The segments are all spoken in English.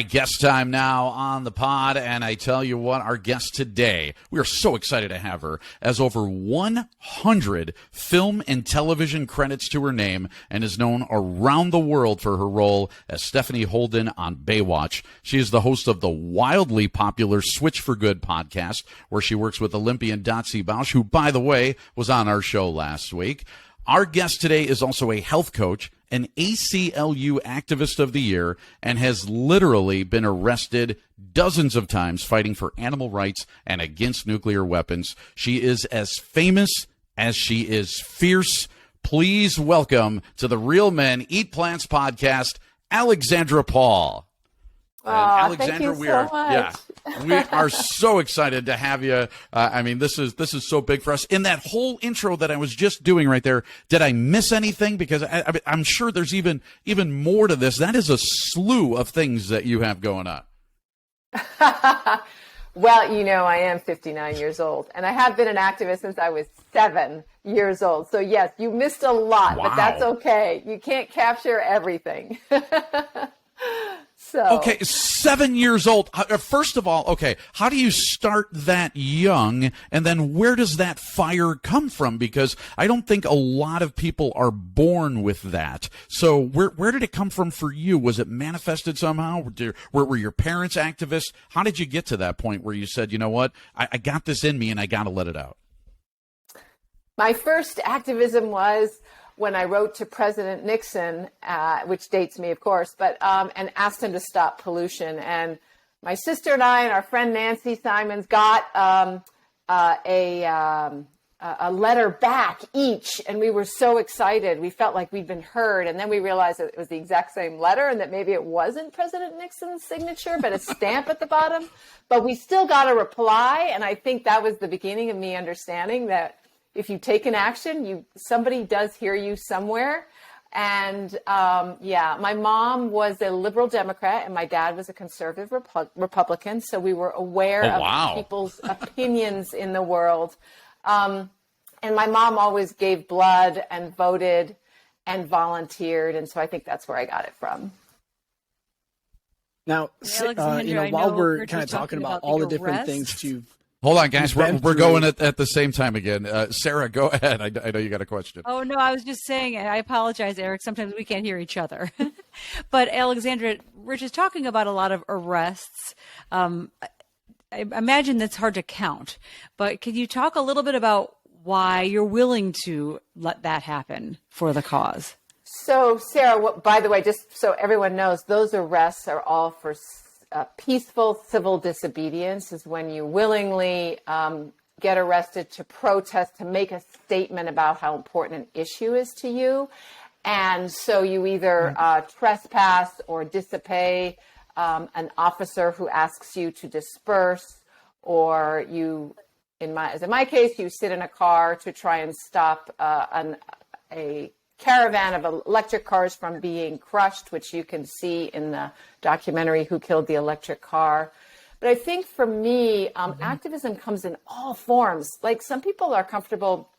Guest time now on the pod, and I tell you what, our guest today, we are so excited to have her, as over 100 film and television credits to her name, and is known around the world for her role as Stephanie Holden on Baywatch. She is the host of the wildly popular Switch for Good podcast, where she works with Olympian Dotsie Bausch, who, by the way, was on our show last week. Our guest today is also a health coach, an ACLU Activist of the Year, and has literally been arrested dozens of times fighting for animal rights and against nuclear weapons. She is as famous as she is fierce. Please welcome to the Real Men Eat Plants podcast, Alexandra Paul. Alexandra, thank you so much. We are so excited to have you. This is so big for us. In that whole intro that I was just doing right there, did I miss anything? Because I'm sure there's even more to this. That is a slew of things that you have going on. Well, I am 59 years old, and I have been an activist since I was 7 years old. So yes, you missed a lot, Wow. But that's okay. You can't capture everything. Okay, 7 years old. First of all, okay, how do you start that young, and then where does that fire come from? Because I don't think a lot of people are born with that. So where did it come from for you? Was it manifested somehow? Were your parents activists? How did you get to that point where you said, you know what, I got this in me and I got to let it out? My first activism was when I wrote to President Nixon, which dates me, of course, but and asked him to stop pollution. And my sister and I and our friend Nancy Simons got a letter back each, and we were so excited. We felt like we'd been heard, and then we realized that it was the exact same letter and that maybe it wasn't President Nixon's signature, but a stamp at the bottom. But we still got a reply, and I think that was the beginning of me understanding that if you take an action, somebody does hear you somewhere. And my mom was a liberal Democrat and my dad was a conservative Republican. So we were aware of people's opinions in the world. And my mom always gave blood and voted and volunteered. And so I think that's where I got it from. Now, while we're kind of talking about all the different things you've Hold on, guys. We're going at the same time again. Sarah, go ahead. I know you got a question. Oh, no, I was just saying, I apologize, Eric. Sometimes we can't hear each other. But Alexandra, Rich is talking about a lot of arrests. I imagine that's hard to count. But can you talk a little bit about why you're willing to let that happen for the cause? So, Sarah, by the way, just so everyone knows, those arrests are all for peaceful civil disobedience. Is when you willingly get arrested to protest, to make a statement about how important an issue is to you. And so you either trespass or disobey an officer who asks you to disperse, or as in my case, you sit in a car to try and stop a caravan of electric cars from being crushed, which you can see in the documentary Who Killed the Electric Car. But I think for me, activism comes in all forms. Like, some people are comfortable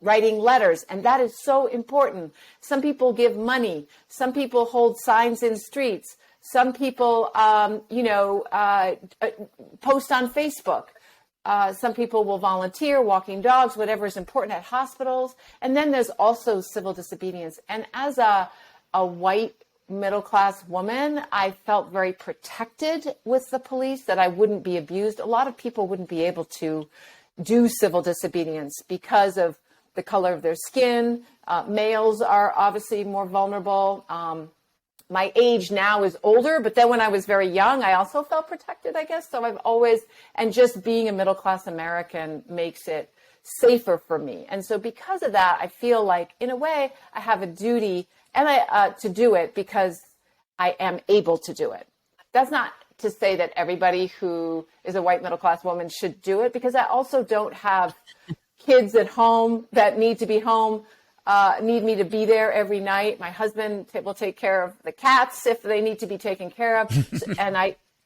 writing letters, and that is so important. Some people give money. Some people hold signs in streets. Some people, post on Facebook. Some people will volunteer, walking dogs, whatever is important at hospitals. And then there's also civil disobedience. And as a white middle-class woman, I felt very protected with the police, that I wouldn't be abused. A lot of people wouldn't be able to do civil disobedience because of the color of their skin. Males are obviously more vulnerable. My age now is older, but then when I was very young, I also felt protected, I guess. So and just being a middle-class American makes it safer for me. And so because of that, I feel like, in a way, I have a duty to do it because I am able to do it. That's not to say that everybody who is a white middle-class woman should do it, because I also don't have kids at home that need to be home. Need me to be there every night. My husband will take care of the cats if they need to be taken care of. And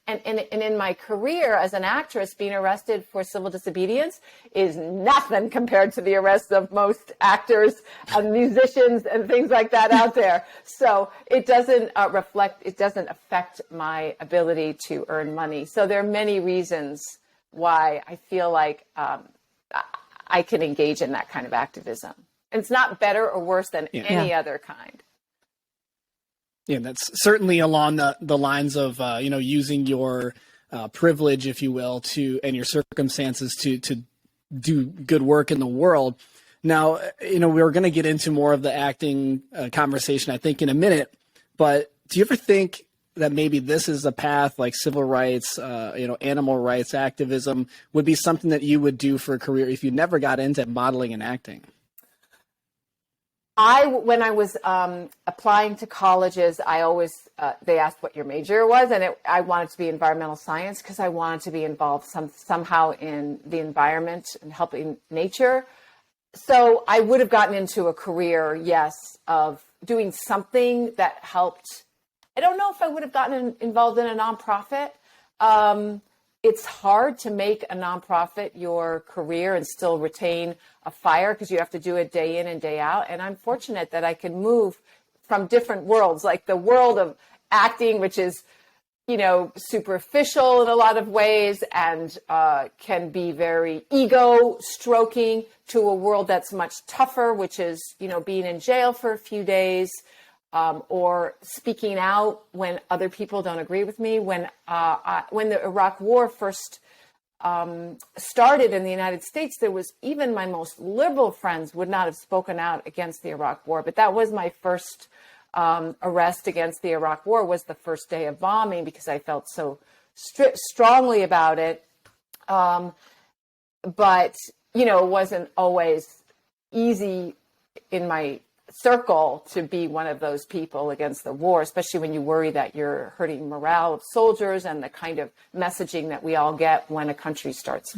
And in my career as an actress, being arrested for civil disobedience is nothing compared to the arrests of most actors and musicians and things like that out there. So it doesn't affect my ability to earn money. So there are many reasons why I feel like I can engage in that kind of activism. And it's not better or worse than any other kind. Yeah, that's certainly along the lines of, using your privilege, if you will, and your circumstances to do good work in the world. Now, we're going to get into more of the acting conversation, I think, in a minute. But do you ever think that maybe this is a path like civil rights, animal rights activism would be something that you would do for a career if you never got into modeling and acting? When I was applying to colleges, I always, they asked what your major was, and I wanted to be environmental science because I wanted to be involved somehow in the environment and helping nature. So I would have gotten into a career, yes, of doing something that helped. I don't know if I would have gotten involved in a nonprofit. It's hard to make a nonprofit your career and still retain a fire because you have to do it day in and day out. And I'm fortunate that I can move from different worlds, like the world of acting, which is, superficial in a lot of ways and can be very ego stroking, to a world that's much tougher, which is, being in jail for a few days. Or speaking out when other people don't agree with me. When the Iraq War first started in the United States, there was even my most liberal friends would not have spoken out against the Iraq War. But that was my first arrest against the Iraq War, was the first day of bombing, because I felt so strongly about it. But, it wasn't always easy in my circle to be one of those people against the war, especially when you worry that you're hurting morale of soldiers and the kind of messaging that we all get when a country starts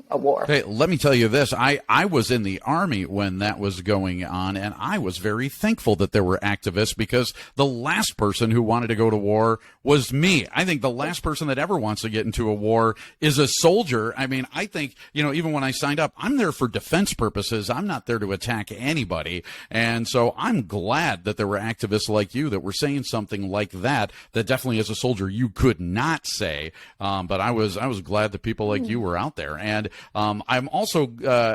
a war. Hey, let me tell you this. I was in the Army when that was going on, and I was very thankful that there were activists, because the last person who wanted to go to war was me. I think the last person that ever wants to get into a war is a soldier. I mean, I think, even when I signed up, I'm there for defense purposes. I'm not there to attack anybody. And so I'm glad that there were activists like you that were saying something like that definitely as a soldier you could not say. But I was glad that people like you were out there. And I'm also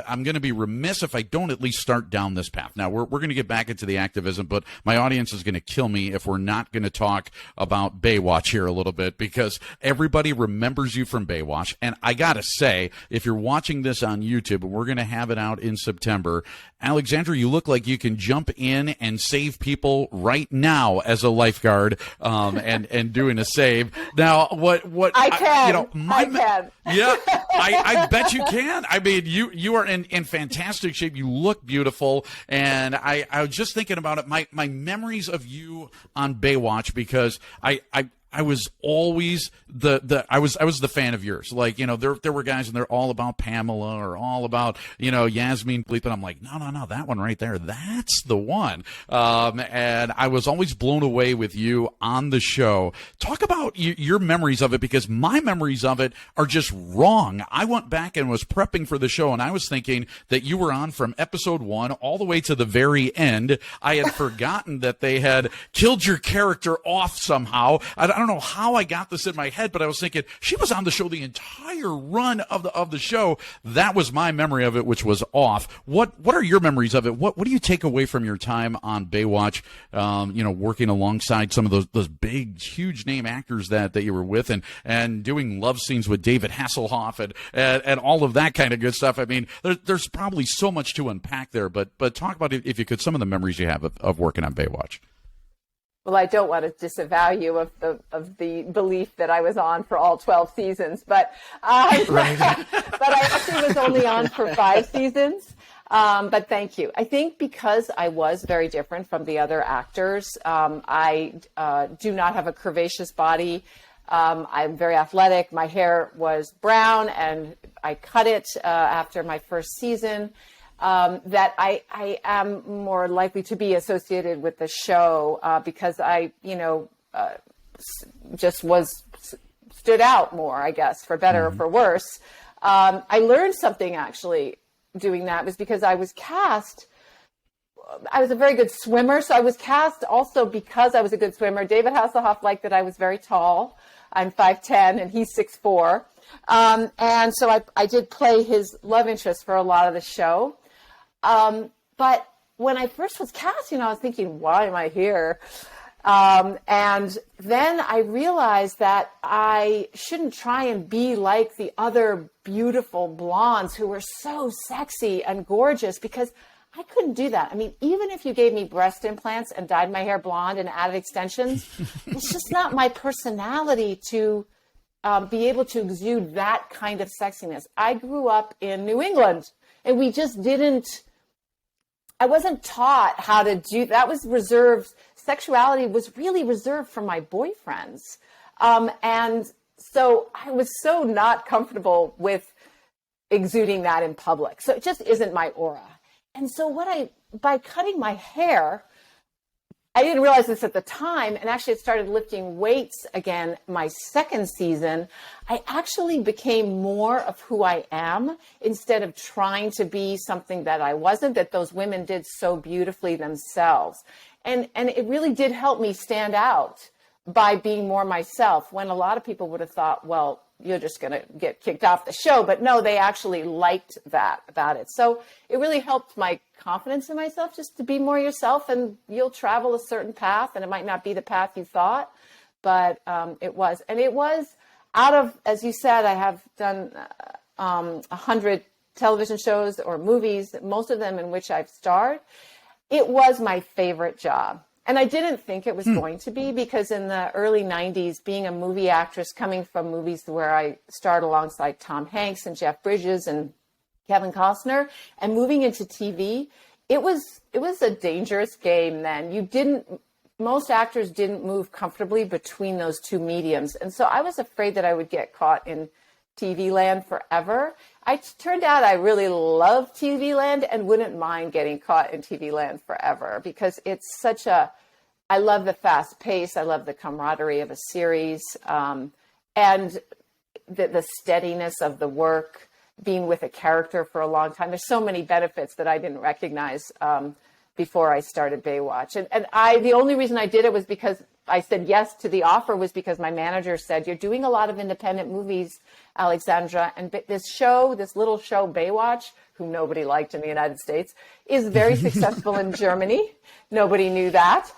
I'm going to be remiss if I don't at least start down this path. Now, we're going to get back into the activism, but my audience is going to kill me if we're not going to talk about Baywatch here a little bit, because everybody remembers you from Baywatch. And I got to say, if you're watching this on YouTube, we're going to have it out in September. Alexandra, you look like you can jump in and save people right now as a lifeguard, and doing a save. Now, what I can. I can. Yeah, I bet you can. I mean, you are in fantastic shape. You look beautiful, and I was just thinking about it. My memories of you on Baywatch, because I was always I was the fan of yours. Like, there were guys and they're all about Pamela or all about, Yasmine Bleeth, and I'm like, no, that one right there, that's the one. And I was always blown away with you on the show. Talk about your memories of it, because my memories of it are just wrong. I went back and was prepping for the show, and I was thinking that you were on from episode 1 all the way to the very end. I had forgotten that they had killed your character off somehow. I don't know how I got this in my head, but I was thinking she was on the show the entire run of the show. That was my memory of it, which was off. What are your memories of it? What do you take away from your time on Baywatch? Working alongside some of those big, huge name actors that you were with, and doing love scenes with David Hasselhoff and all of that kind of good stuff. I mean, there's probably so much to unpack there, but talk about, if you could, some of the memories you have of working on Baywatch. Well, I don't want to disavow you of the belief that I was on for all 12 seasons, but but I actually was only on for 5 seasons. But thank you. I think because I was very different from the other actors, I do not have a curvaceous body. I'm very athletic. My hair was brown, and I cut it after my first season. That I am more likely to be associated with the show because I, just was stood out more, I guess, for better or for worse. I learned something actually doing that was because I was cast. I was a very good swimmer, so I was cast also because I was a good swimmer. David Hasselhoff liked that I was very tall. I'm 5'10", and he's 6'4". And so I did play his love interest for a lot of the show. But when I first was cast, I was thinking, why am I here? And then I realized that I shouldn't try and be like the other beautiful blondes who were so sexy and gorgeous, because I couldn't do that. I mean, even if you gave me breast implants and dyed my hair blonde and added extensions, it's just not my personality to be able to exude that kind of sexiness. I grew up in New England, and we just I wasn't taught how to do that. Was reserved. Sexuality was really reserved for my boyfriends. And so I was so not comfortable with exuding that in public. So it just isn't my aura. And so by cutting my hair, I didn't realize this at the time, and actually it started lifting weights again my second season. I actually became more of who I am instead of trying to be something that I wasn't, that those women did so beautifully themselves. And it really did help me stand out by being more myself, when a lot of people would have thought, well, you're just going to get kicked off the show. But no, they actually liked that about it. So it really helped my confidence in myself just to be more yourself, and you'll travel a certain path, and it might not be the path you thought, but it was. And it was out of, as you said, I have done 100 television shows or movies, most of them in which I've starred. It was my favorite job. And I didn't think it was going to be, because in the early 90s, being a movie actress, coming from movies where I starred alongside Tom Hanks and Jeff Bridges and Kevin Costner, and moving into TV, it was a dangerous game then. Most actors didn't move comfortably between those two mediums. And so I was afraid that I would get caught in TV land forever. It turned out I really love TV land and wouldn't mind getting caught in TV land forever, because it's I love the fast pace. I love the camaraderie of a series, and the steadiness of the work, being with a character for a long time. There's so many benefits that I didn't recognize before I started Baywatch. And the only reason I did it was because I said yes to the offer, was because my manager said, you're doing a lot of independent movies, Alexandra, and this little show, Baywatch, who nobody liked in the United States, is very successful in Germany. Nobody knew that.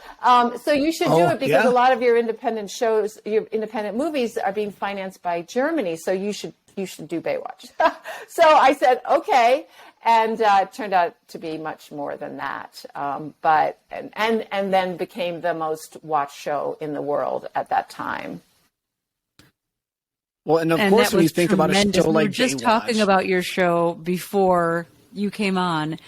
So you should do it, because a lot of your independent shows, your independent movies are being financed by Germany. So you should do Baywatch. So I said, okay. And it turned out to be much more than that. But then became the most watched show in the world at that time. Well, and of course, when you think about a show like we were just Baywatch, talking about your show before you came on,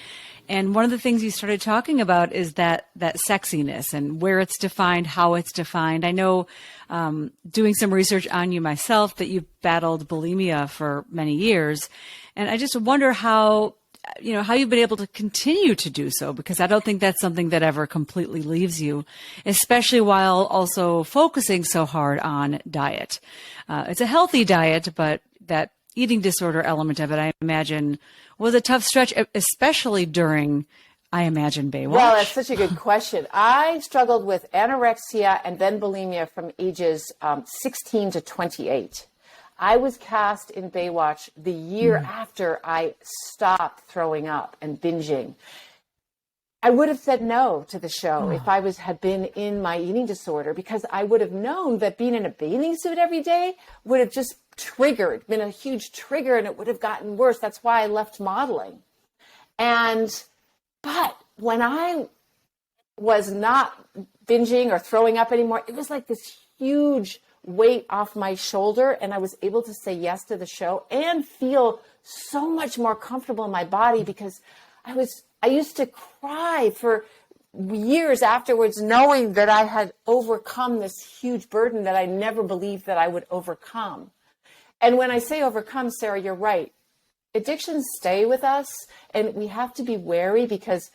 and one of the things you started talking about is that sexiness and where it's defined, how it's defined. I know, doing some research on you myself, that you've battled bulimia for many years, and I just wonder how you've been able to continue to do so, because I don't think that's something that ever completely leaves you, especially while also focusing so hard on diet. It's a healthy diet, but that eating disorder element of it, I imagine, was a tough stretch, especially during, I imagine, Baywatch. Well, that's such a good question. I struggled with anorexia and then bulimia from ages 16 to 28. I was cast in Baywatch the year after I stopped throwing up and binging. I would have said no to the show if I had been in my eating disorder, because I would have known that being in a bathing suit every day would have just been a huge trigger, and it would have gotten worse. That's why I left modeling. But when I was not binging or throwing up anymore, it was like this huge weight off my shoulder, and I was able to say yes to the show and feel so much more comfortable in my body, because I used to cry for years afterwards, knowing that I had overcome this huge burden that I never believed that I would overcome. And when I say overcome, Sarah, you're right. Addictions stay with us, and we have to be wary, because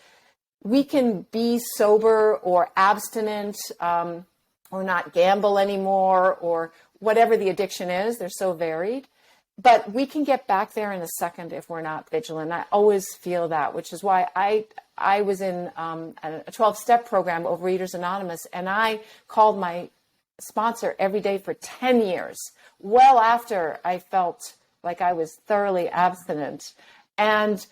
we can be sober or abstinent or not gamble anymore, or whatever the addiction is. They're so varied. But we can get back there in a second if we're not vigilant. I always feel that, which is why I was in a 12-step program, Overeaters Anonymous, and I called my sponsor every day for 10 years, well after I felt like I was thoroughly abstinent. And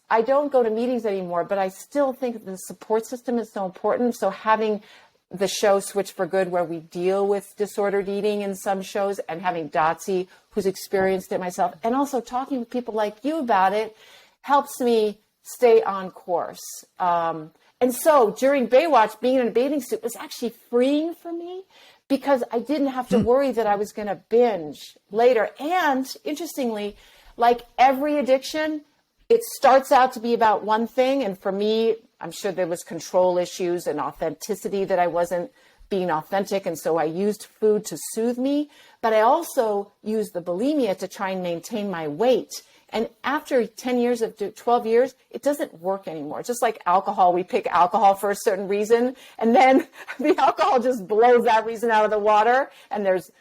I don't go to meetings anymore, but I still think the support system is so important. So having the show Switch for Good, where we deal with disordered eating in some shows, and having Dotsie, who's experienced it myself, and also talking with people like you about it, helps me stay on course. And so during Baywatch, being in a bathing suit was actually freeing for me, because I didn't have to worry that I was going to binge later. And interestingly, like every addiction, it starts out to be about one thing. And for me, I'm sure there was control issues and authenticity, that I wasn't being authentic. And so I used food to soothe me. But I also used the bulimia to try and maintain my weight. And after 10 years of 12 years, it doesn't work anymore. Just like alcohol, we pick alcohol for a certain reason, and then the alcohol just blows that reason out of the water. And there's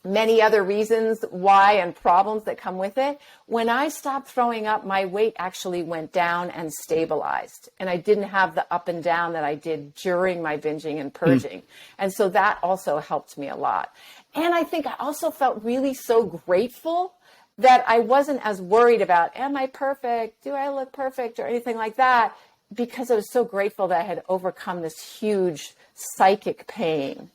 many other reasons why and problems that come with it. When I stopped throwing up, my weight actually went down and stabilized. And I didn't have the up and down that I did during my binging and purging. And so that also helped me a lot. And I think I also felt really so grateful that I wasn't as worried about, am I perfect? Do I look perfect? Or anything like that, because I was so grateful that I had overcome this huge psychic pain.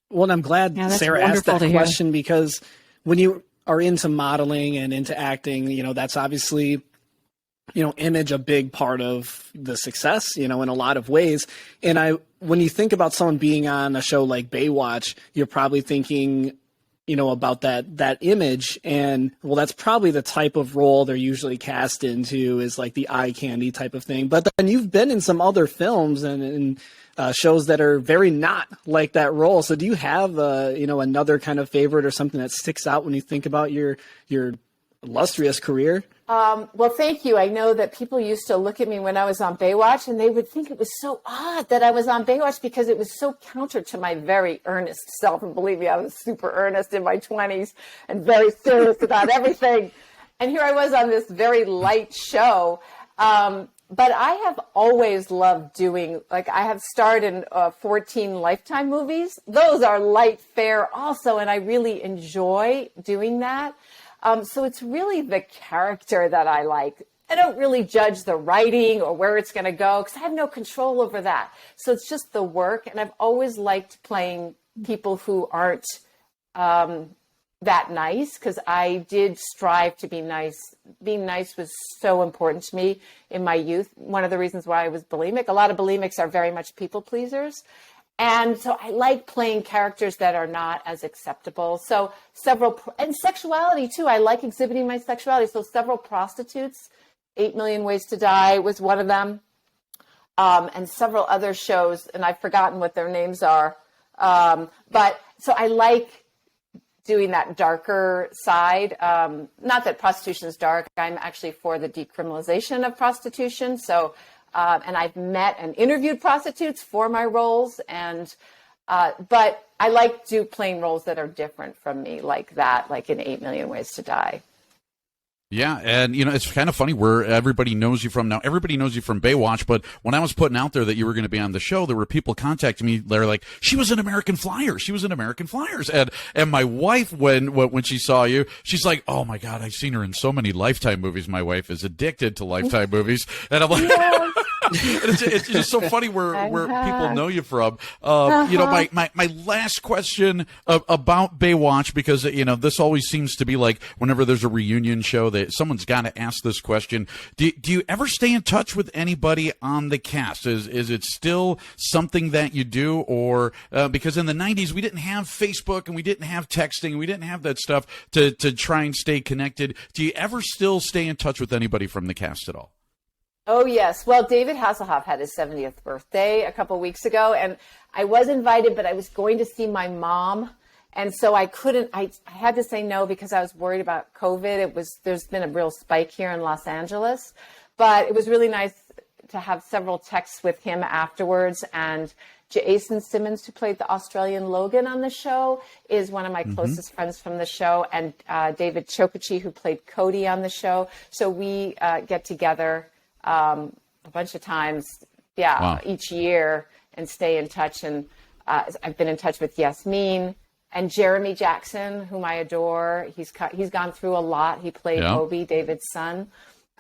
Well, and I'm glad that's Sarah asked that wonderful to hear. question, because when you are into modeling and into acting, that's obviously, image a big part of the success, in a lot of ways. And when you think about someone being on a show like Baywatch, you're probably thinking, about that image. And well, that's probably the type of role they're usually cast into, is like the eye candy type of thing. But then you've been in some other films and shows that are very not like that role. So do you have, another kind of favorite or something that sticks out when you think about your illustrious career? Well, thank you. I know that people used to look at me when I was on Baywatch, and they would think it was so odd that I was on Baywatch, because it was so counter to my very earnest self. And believe me, I was super earnest in my 20s and very serious about everything. And here I was on this very light show. But I have always loved doing, like, I have starred in 14 Lifetime movies. Those are light fare also, and I really enjoy doing that. So it's really the character that I like. I don't really judge the writing or where it's going to go, because I have no control over that. So it's just the work. And I've always liked playing people who aren't that nice, because I did strive to be nice. Being nice was so important to me in my youth. One of the reasons why I was bulimic. A lot of bulimics are very much people pleasers. And so I like playing characters that are not as acceptable. So and sexuality too. I like exhibiting my sexuality. So several prostitutes, 8 Million Ways to Die was one of them. And several other shows, and I've forgotten what their names are. But so I like doing that darker side. Not that prostitution is dark. I'm actually for the decriminalization of prostitution. So, and I've met and interviewed prostitutes for my roles, but I like playing roles that are different from me, like that, like in 8 Million Ways to Die. Yeah, and it's kind of funny where everybody knows you from now. Everybody knows you from Baywatch, but when I was putting out there that you were going to be on the show, there were people contacting me. They're like, "She was in American Flyers. She was in American Flyers." And my wife, when she saw you, she's like, "Oh my God, I've seen her in so many Lifetime movies." My wife is addicted to Lifetime movies, and I'm like, Yes. it's just so funny where people know you from. My last question about Baywatch, because this always seems to be like whenever there's a reunion show that someone's got to ask this question. Do you ever stay in touch with anybody on the cast? Is it still something that you do, or because in the 90s we didn't have Facebook and we didn't have texting and we didn't have that stuff to try and stay connected? Do you ever still stay in touch with anybody from the cast at all? Oh, yes. Well, David Hasselhoff had his 70th birthday a couple weeks ago, and I was invited, but I was going to see my mom. And so I had to say no because I was worried about COVID. There's been a real spike here in Los Angeles, but it was really nice to have several texts with him afterwards. And Jason Simmons, who played the Australian Logan on the show, is one of my closest friends from the show. And David Chokichi, who played Cody on the show. So we get together a bunch of times, each year, and stay in touch. And I've been in touch with Yasmine and Jeremy Jackson, whom I adore. He's gone through a lot. He played Obi, David's son.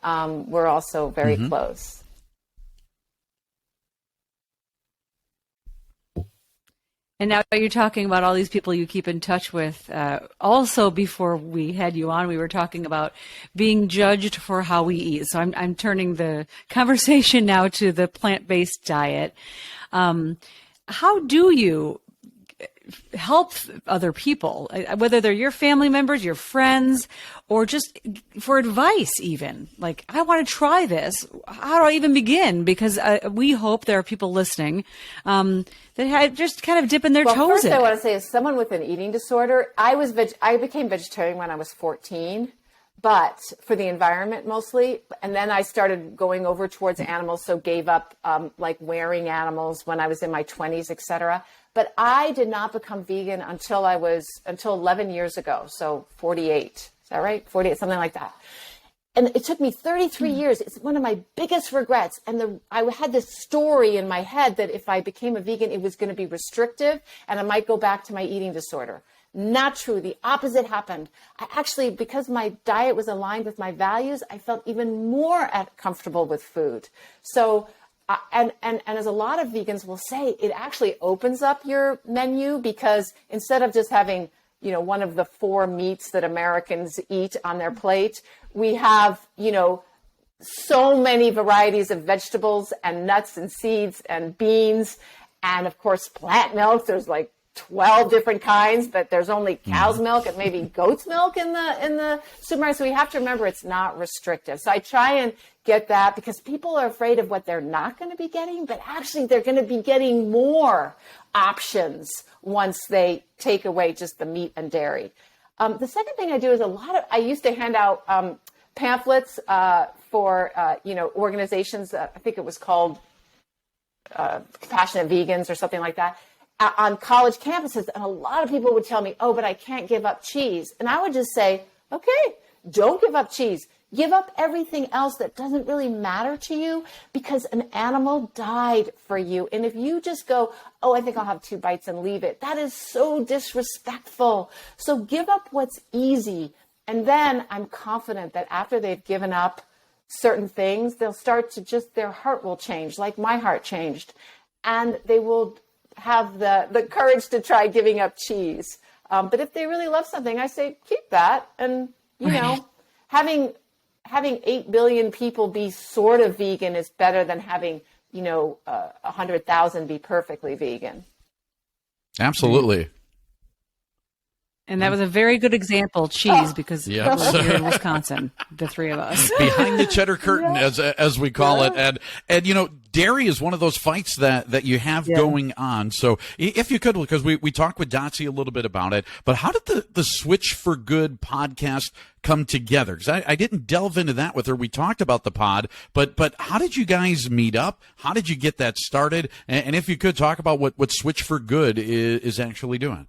We're also very close. And now you're talking about all these people you keep in touch with. Also, before we had you on, we were talking about being judged for how we eat. So I'm turning the conversation now to the plant-based diet. How do you help other people, whether they're your family members, your friends, or just for advice even? Like, I want to try this. How do I even begin? Because we hope there are people listening that just kind of dipping their toes first in. I want to say, as someone with an eating disorder, I became vegetarian when I was 14, but for the environment mostly. And then I started going over towards animals, so gave up like wearing animals when I was in my 20s, etc. But I did not become vegan until 11 years ago. So 48, is that right? 48, something like that. And it took me 33 years. It's one of my biggest regrets. And I had this story in my head that if I became a vegan, it was going to be restrictive and I might go back to my eating disorder. Not true. The opposite happened. I actually, because my diet was aligned with my values, I felt even more comfortable with food. So, and as a lot of vegans will say, it actually opens up your menu, because instead of just having, one of the 4 meats that Americans eat on their plate, we have, so many varieties of vegetables and nuts and seeds and beans. And of course, plant milk, there's like 12 different kinds, but there's only cow's milk and maybe goat's milk in the supermarket. So we have to remember it's not restrictive. So I try and get that, because people are afraid of what they're not going to be getting, but actually they're going to be getting more options once they take away just the meat and dairy. The second thing I do is I used to hand out pamphlets for organizations. I think it was called Compassionate Vegans or something like that, on college campuses. And a lot of people would tell me, oh, but I can't give up cheese. And I would just say, okay, don't give up cheese. Give up everything else that doesn't really matter to you, because an animal died for you. And if you just go, oh, I think I'll have 2 bites and leave it, that is so disrespectful. So give up what's easy. And then I'm confident that after they've given up certain things, they'll start to their heart will change, like my heart changed. And they will have the courage to try giving up cheese. But if they really love something, I say, keep that. And, having 8 billion people be sort of vegan is better than having, 100,000 be perfectly vegan. Absolutely. And that was a very good example, cheese, because we're here in Wisconsin, the 3 of us. Behind the cheddar curtain, as we call it. And dairy is one of those fights that you have going on. So if you could, because we talked with Dotsie a little bit about it, but how did the Switch for Good podcast come together? Because I didn't delve into that with her. We talked about the pod, but how did you guys meet up? How did you get that started? And if you could talk about what Switch for Good is actually doing.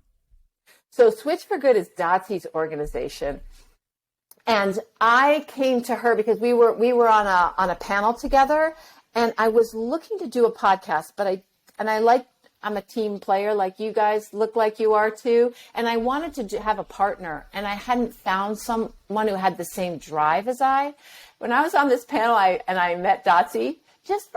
So Switch for Good is Dotsie's organization. And I came to her because we were on a panel together, and I was looking to do a podcast, but I'm a team player, like you guys look like you are too. And I wanted to have a partner, and I hadn't found someone who had the same drive as I. When I was on this panel, I met Dotsie just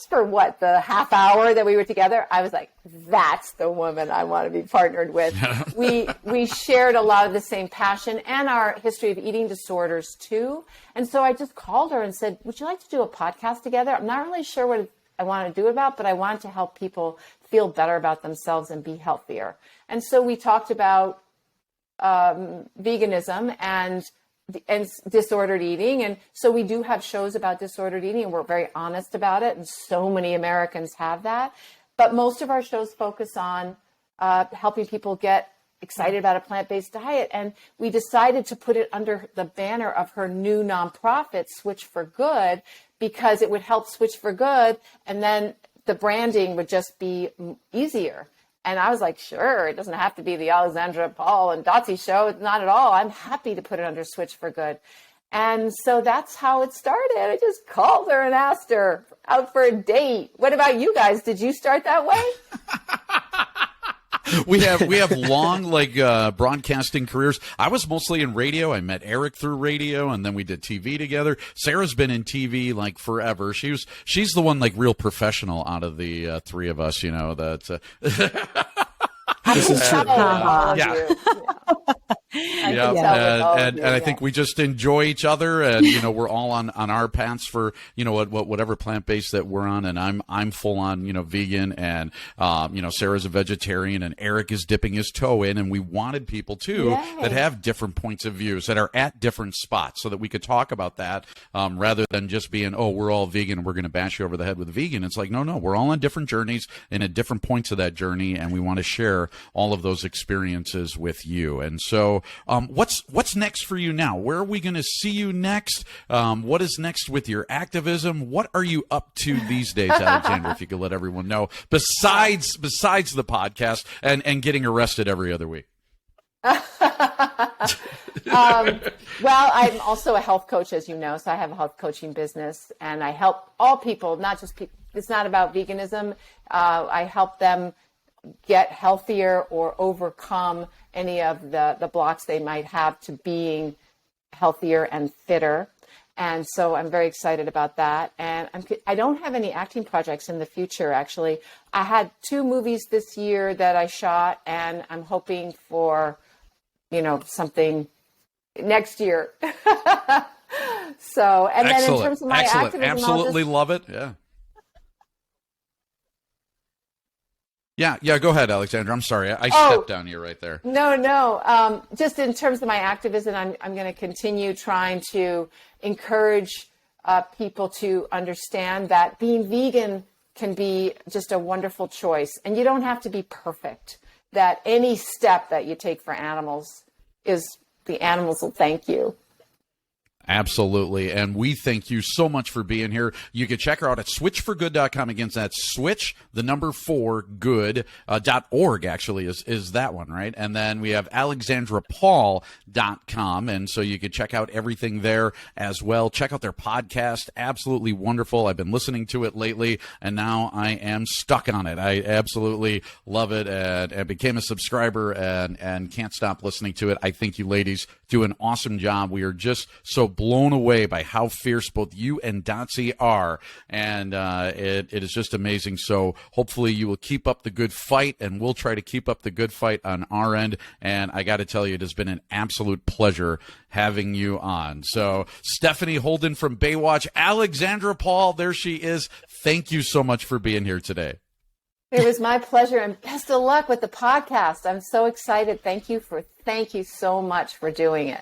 for what, the half hour that we were together, I was like, that's the woman I want to be partnered with. We shared a lot of the same passion and our history of eating disorders too. And so I just called her and said, would you like to do a podcast together? I'm not really sure what I want to do about, but I wanted to help people feel better about themselves and be healthier. And so we talked about veganism and disordered eating. And so we do have shows about disordered eating, and we're very honest about it. And so many Americans have that. But most of our shows focus on helping people get excited about a plant-based diet. And we decided to put it under the banner of her new nonprofit, Switch for Good, because it would help Switch for Good. And then the branding would just be easier. And I was like, sure, it doesn't have to be the Alexandra Paul and Dotsie show. Not at all. I'm happy to put it under Switch for Good. And so that's how it started. I just called her and asked her out for a date. What about you guys? Did you start that way? We have long broadcasting careers. I was mostly in radio. I met Eric through radio, and then we did TV together. Sarah's been in TV like forever. She's the one like real professional out of the three of us. You know that. This is true. Yeah. And I think we just enjoy each other, and we're all on our paths for whatever plant based that we're on. And I'm full on vegan, and Sarah's a vegetarian, and Eric is dipping his toe in, and we wanted people too that have different points of views, that are at different spots, so that we could talk about that rather than just being, oh, we're all vegan and we're going to bash you over the head with vegan. It's like, no, we're all on different journeys and at different points of that journey, and we want to share all of those experiences with you. And so what's next for you now? Where are we going to see you next? What is next with your activism? What are you up to these days, Alexandra, if you could let everyone know, besides the podcast and getting arrested every other week? Well, I'm also a health coach, as you know, so I have a health coaching business, and I help all people, not just people. It's not about veganism. I help them get healthier or overcome any of the blocks they might have to being healthier and fitter. And so I'm very excited about that. And I don't have any acting projects in the future, actually. I had 2 movies this year that I shot, and I'm hoping for, something next year. So, and then in terms of my activism, absolutely love it. Yeah, go ahead, Alexandra. I'm sorry. I stepped down you right there. No. Just in terms of my activism, I'm going to continue trying to encourage people to understand that being vegan can be just a wonderful choice. And you don't have to be perfect. That any step that you take for animals the animals will thank you. Absolutely. And we thank you so much for being here. You can check her out at switchforgood.com. Again, that's switch, 4good.org actually is that one, right? And then we have alexandrapaul.com. And so you can check out everything there as well. Check out their podcast. Absolutely wonderful. I've been listening to it lately, and now I am stuck on it. I absolutely love it, and became a subscriber and can't stop listening to it. I think you ladies do an awesome job. We are just so blown away by how fierce both you and Dotsie are, and it is just amazing. So hopefully you will keep up the good fight, and we'll try to keep up the good fight on our end. And I got to tell you, it has been an absolute pleasure having you on. So Stephanie Holden from Baywatch, Alexandra Paul, there she is. Thank you so much for being here today. It was my pleasure, and best of luck with the podcast. I'm so excited. Thank you so much for doing it.